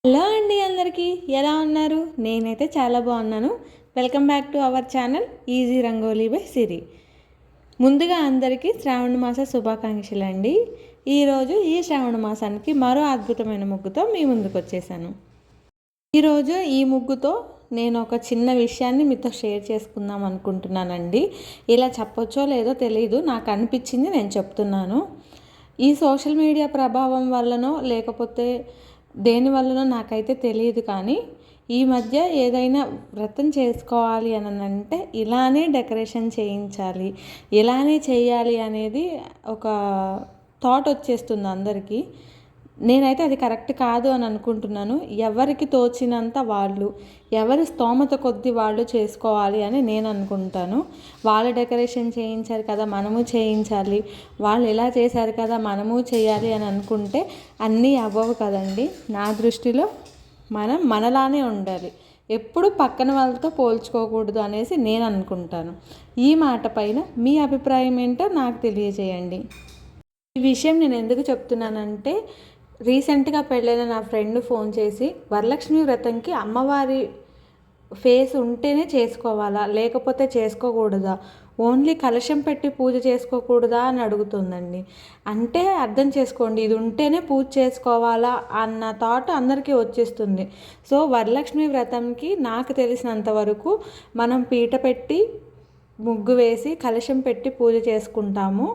Hello అండి, అందరికీ ఎలా ఉన్నారు? నేనైతే చాలా బాగున్నాను. Welcome back to our channel easy rangoli by Siri. ముందుగా అందరికీ శ్రావణ మాస శుభాకాంక్షలు అండి. ఈరోజు ఈ శ్రావణ మాసానికి మరో అద్భుతమైన ముగ్గుతో మీ ముందుకు వచ్చేసాను. ఈరోజు ఈ ముగ్గుతో నేను ఒక చిన్న విషయాన్ని మీతో షేర్ చేసుకుందాం అనుకుంటున్నానండి. ఇలా చెప్పొచ్చో లేదో తెలియదు, నాకు అనిపించింది నేను చెప్తున్నాను. ఈ సోషల్ మీడియా ప్రభావం వల్లనో లేకపోతే దేనివల్లనో నాకైతే తెలియదు, కానీ ఈ మధ్య ఏదైనా వ్రతం చేసుకోవాలి అని అంటే ఇలానే డెకరేషన్ చేయించాలి, ఇలానే చేయాలి అనేది ఒక థాట్ వచ్చేస్తుంది అందరికీ. నేనైతే అది కరెక్ట్ కాదు అని అనుకుంటున్నాను. ఎవరికి తోచినంత వాళ్ళు, ఎవరి స్తోమత కొద్దీ వాళ్ళు చేసుకోవాలి అని నేను అనుకుంటాను. వాళ్ళు డెకరేషన్ చేయించారు కదా మనము చేయించాలి, వాళ్ళు ఇలా చేశారు కదా మనము చేయాలి అని అనుకుంటే అన్నీ అవ్వవు కదండి. నా దృష్టిలో మనం మనలానే ఉండాలి, ఎప్పుడు పక్కన వాళ్ళతో పోల్చుకోకూడదు అనేసి నేను అనుకుంటాను. ఈ మాట పైన మీ అభిప్రాయం ఏంటో నాకు తెలియజేయండి. ఈ విషయం నేను ఎందుకు చెప్తున్నానంటే, రీసెంట్గా పెళ్ళైన నా ఫ్రెండ్ ఫోన్ చేసి వరలక్ష్మి వ్రతంకి అమ్మవారి ఫేస్ ఉంటేనే చేసుకోవాలా లేకపోతే చేసుకోకూడదా, ఓన్లీ కలశం పెట్టి పూజ చేసుకోకూడదా అని అడుగుతుందండి. అంటే అర్థం చేసుకోండి, ఇది ఉంటేనే పూజ చేసుకోవాలా అన్న థాట్ అందరికీ వచ్చేస్తుంది. సో వరలక్ష్మి వ్రతంకి నాకు తెలిసినంత వరకు మనం పీట పెట్టి ముగ్గు వేసి కలశం పెట్టి పూజ చేసుకుంటాము.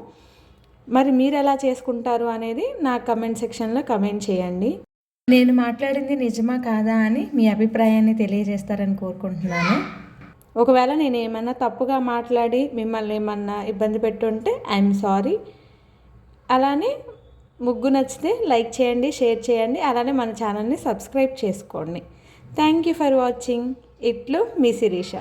మరి మీరు ఎలా చేసుకుంటారు అనేది నా కమెంట్ సెక్షన్లో కమెంట్ చేయండి. నేను మాట్లాడింది నిజమా కాదా అని మీ అభిప్రాయాన్ని తెలియజేస్తారని కోరుకుంటున్నాను. ఒకవేళ నేను ఏమన్నా తప్పుగా మాట్లాడి మిమ్మల్ని ఏమన్నా ఇబ్బంది పెట్టుంటే ఐఎమ్ సారీ. అలానే ముగ్గు నచ్చితే లైక్ చేయండి, షేర్ చేయండి, అలానే మన ఛానల్ని సబ్స్క్రైబ్ చేసుకోండి. Thank you for watching. ఇట్లు మీ శిరీష.